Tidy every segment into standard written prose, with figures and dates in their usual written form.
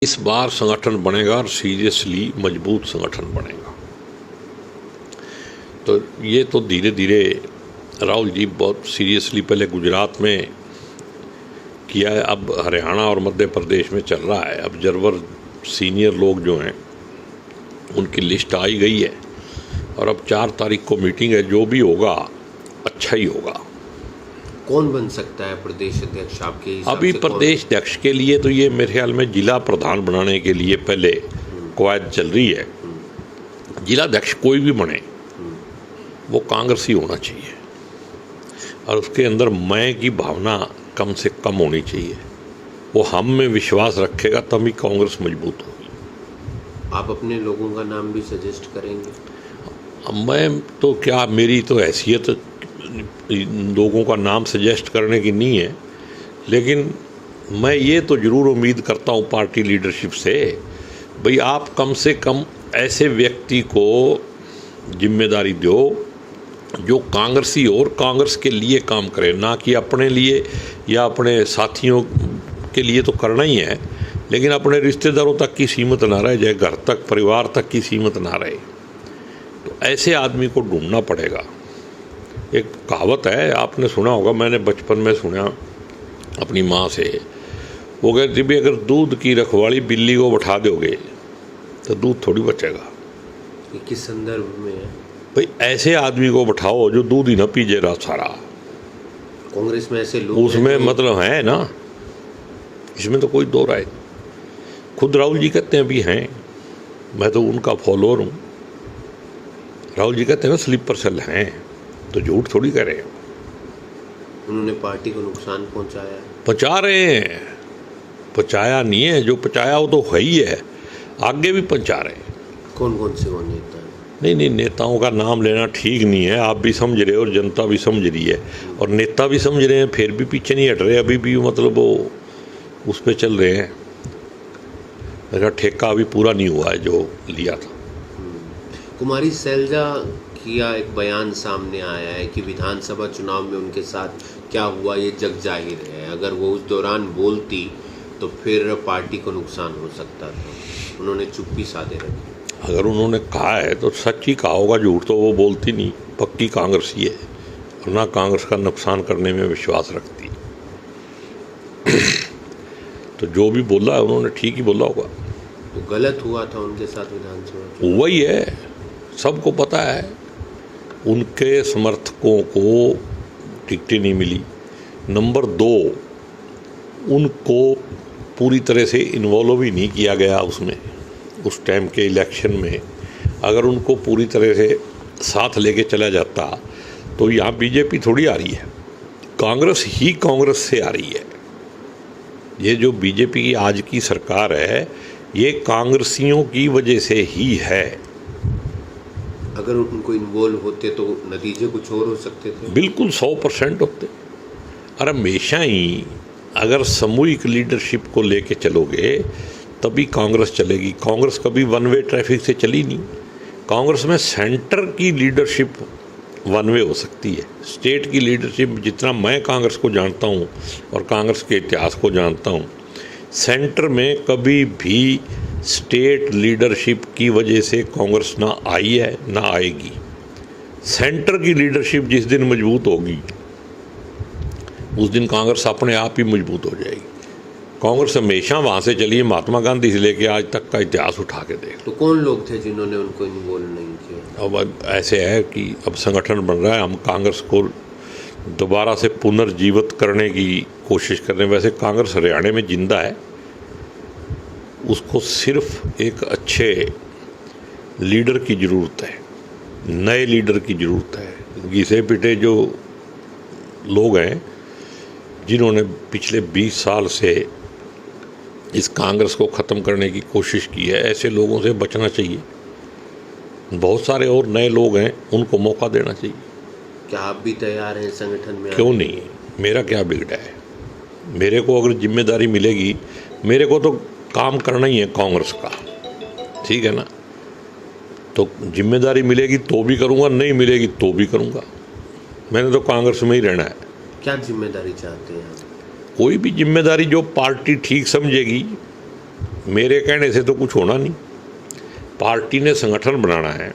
इस बार संगठन बनेगा और सीरियसली मजबूत संगठन बनेगा। तो ये तो धीरे धीरे राहुल जी बहुत सीरियसली पहले गुजरात में किया है, अब हरियाणा और मध्य प्रदेश में चल रहा है। ऑब्जर्वर सीनियर लोग जो हैं उनकी लिस्ट आई गई है और अब 4 तारीख को मीटिंग है। जो भी होगा अच्छा ही होगा। कौन बन सकता है प्रदेश अध्यक्ष आपके हिसाब अभी से? प्रदेश अध्यक्ष के लिए तो ये मेरे ख्याल में जिला प्रधान बनाने के लिए पहले कवायद चल रही है। जिला अध्यक्ष कोई भी बने वो कांग्रेसी होना चाहिए और उसके अंदर मैं की भावना कम से कम होनी चाहिए। वो हम में विश्वास रखेगा तभी कांग्रेस मजबूत होगी। आप अपने लोगों का नाम भी सजेस्ट करेंगे? अब मैं तो क्या, मेरी तो हैसियत लोगों का नाम सजेस्ट करने की नहीं है, लेकिन मैं ये तो ज़रूर उम्मीद करता हूँ पार्टी लीडरशिप से, भाई आप कम से कम ऐसे व्यक्ति को जिम्मेदारी दो जो कांग्रेसी और कांग्रेस के लिए काम करे, ना कि अपने लिए या अपने साथियों के लिए तो करना ही है, लेकिन अपने रिश्तेदारों तक की सीमित ना रहे, जाए घर तक परिवार तक की सीमित ना रहे। तो ऐसे आदमी को ढूंढना पड़ेगा। एक कहावत है, आपने सुना होगा, मैंने बचपन में सुना अपनी माँ से। वो कहती भी अगर दूध की रखवाली बिल्ली को बैठा दोगे तो दूध थोड़ी बचेगा। ये किस संदर्भ में है? भाई ऐसे आदमी को बैठाओ जो दूध ही ना पीजे रहा सारा। कांग्रेस में ऐसे लोग उसमें मतलब है ना, इसमें तो कोई दो राय। खुद राहुल जी कहते हैं भी हैं, मैं तो उनका फॉलोअर हूँ। राहुल जी कहते हैं ना स्लीपर सेल हैं, तो झूठ थोड़ी कह रहे हैं। उन्होंने पार्टी को नुकसान पहुंचाया? पहुंचा रहे हैं, पहुंचाया नहीं है, जो पहुंचाया वो तो है ही है, आगे भी पहुंचा रहे हैं। कौन कौन से वो नेता हैं? नहीं, नेताओं का नाम लेना ठीक नहीं है। आप भी समझ रहे हो और जनता भी समझ रही है और नेता भी समझ रहे हैं, फिर भी पीछे नहीं हट रहे। अभी भी मतलब वो उस पर चल रहे हैं। मेरा ठेका अभी पूरा नहीं हुआ है जो लिया था। कुमारी सैलजा किया एक बयान सामने आया है कि विधानसभा चुनाव में उनके साथ क्या हुआ ये जग जाहिर है। अगर वो उस दौरान बोलती तो फिर पार्टी को नुकसान हो सकता था। उन्होंने चुप्पी साधे रखी। अगर उन्होंने कहा है तो सच ही कहा होगा, झूठ तो वो बोलती नहीं। पक्की कांग्रेसी है और ना कांग्रेस का नुकसान करने में विश्वास रखती। तो जो भी बोला है उन्होंने ठीक ही बोला होगा। तो गलत हुआ था उनके साथ विधानसभा? वही है, सबको पता है। उनके समर्थकों को टिकटें नहीं मिली। नंबर 2, उनको पूरी तरह से इन्वॉल्व ही नहीं किया गया उसमें, उस टाइम के इलेक्शन में। अगर उनको पूरी तरह से साथ लेके चला जाता तो यहाँ बीजेपी थोड़ी आ रही है, कांग्रेस ही कांग्रेस से आ रही है। ये जो बीजेपी की आज की सरकार है ये कांग्रेसियों की वजह से ही है। अगर उनको इन्वॉल्व होते तो नतीजे कुछ और हो सकते थे? बिल्कुल 100% होते। और हमेशा ही अगर सामूहिक लीडरशिप को लेके चलोगे तभी कांग्रेस चलेगी। कांग्रेस कभी वन वे ट्रैफिक से चली नहीं। कांग्रेस में सेंटर की लीडरशिप वन वे हो सकती है। स्टेट की लीडरशिप, जितना मैं कांग्रेस को जानता हूँ और कांग्रेस के इतिहास को जानता हूँ, सेंटर में कभी भी स्टेट लीडरशिप की वजह से कांग्रेस ना आई है ना आएगी। सेंटर की लीडरशिप जिस दिन मजबूत होगी उस दिन कांग्रेस अपने आप ही मजबूत हो जाएगी। कांग्रेस हमेशा वहाँ से चली है, महात्मा गांधी से लेके आज तक का इतिहास उठा के देख। तो कौन लोग थे जिन्होंने उनको इन्वॉल्व नहीं किया? अब ऐसे है कि अब संगठन बन रहा है, हम कांग्रेस को दोबारा से पुनर्जीवित करने की कोशिश कर रहे हैं। वैसे कांग्रेस हरियाणा में जिंदा है, उसको सिर्फ एक अच्छे लीडर की ज़रूरत है, नए लीडर की ज़रूरत है। घिसे पिटे जो लोग हैं जिन्होंने पिछले 20 साल से इस कांग्रेस को ख़त्म करने की कोशिश की है, ऐसे लोगों से बचना चाहिए। बहुत सारे और नए लोग हैं, उनको मौका देना चाहिए। क्या आप भी तैयार हैं संगठन में? क्यों नहीं, मेरा क्या बिगड़ा है। मेरे को अगर जिम्मेदारी मिलेगी, मेरे को तो काम करना ही है कांग्रेस का, ठीक है ना। तो जिम्मेदारी मिलेगी तो भी करूँगा, नहीं मिलेगी तो भी करूँगा। मैंने तो कांग्रेस में ही रहना है। क्या जिम्मेदारी चाहते हैं? कोई भी जिम्मेदारी जो पार्टी ठीक समझेगी मेरे कहने से तो कुछ होना नहीं। पार्टी ने संगठन बनाना है,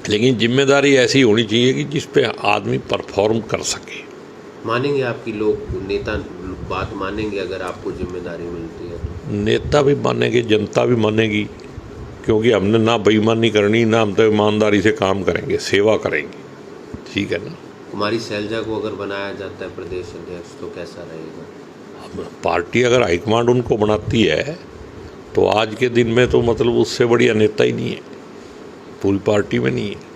लेकिन जिम्मेदारी ऐसी होनी चाहिए कि जिस पे आदमी परफॉर्म कर सके। मानेंगे आपकी लोग, नेता बात मानेंगे अगर आपको जिम्मेदारी मिलती है तो? नेता भी मानेंगे, जनता भी मानेगी, क्योंकि हमने ना बेईमानी करनी, ना हम तो ईमानदारी से काम करेंगे, सेवा करेंगे। ठीक है ना। कुमारी सैलजा को अगर बनाया जाता है प्रदेश अध्यक्ष तो कैसा रहेगा? अब पार्टी अगर हाईकमांड उनको बनाती है तो आज के दिन में तो मतलब उससे बढ़िया नेता ही नहीं है, पूरी पार्टी में नहीं है।